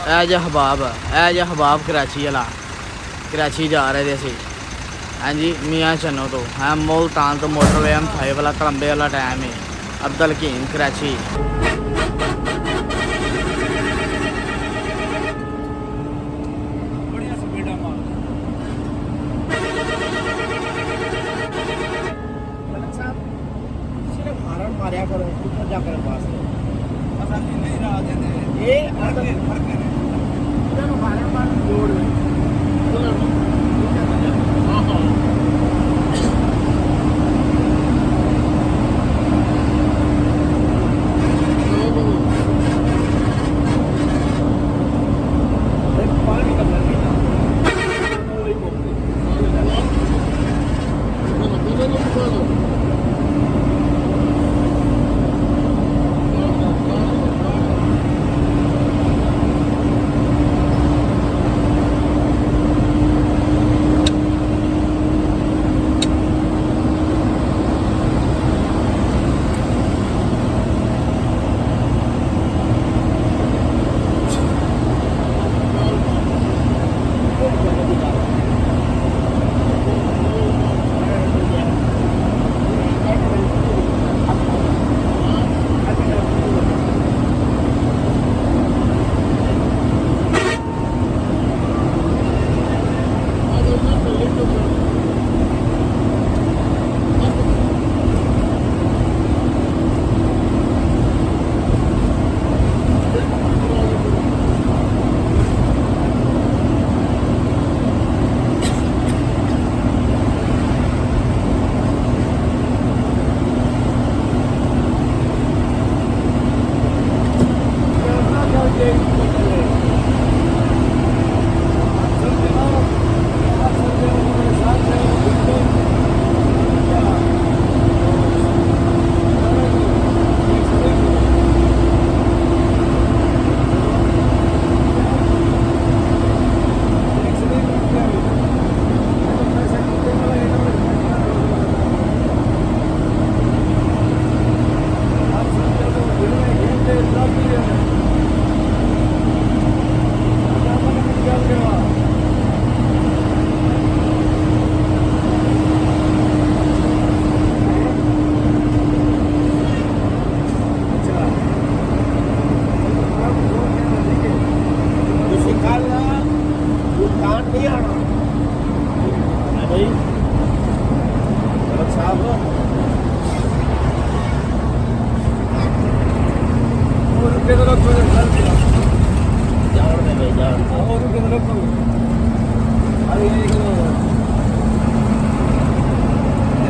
As हबाब Karachi वाला कराची जा रहे थे असी। हाँ जी मियाँ चन्नो तो है मुल्तान तो मोटरवे M5 वाला तलंबे वाला टाइम है। अब्दुल हकीम कराची। मारिया करो ऊपर जाकर वास्ते असल नहीं रहा देते ये फर्क है चलो मारे मार जोड़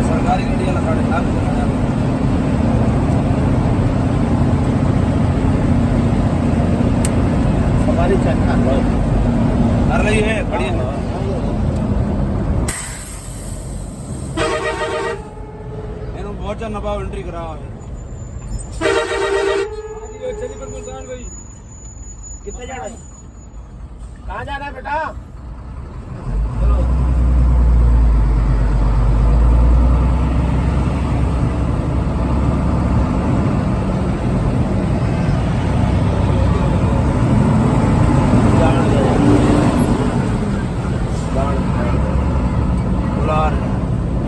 सरकारी गड्डी वाला साढ़े 7 सवारी चेक कर रही है खड़ी है बहुत ज़्यादा नफा एंट्री करा कितने जाना है कहाँ जाना है बेटा।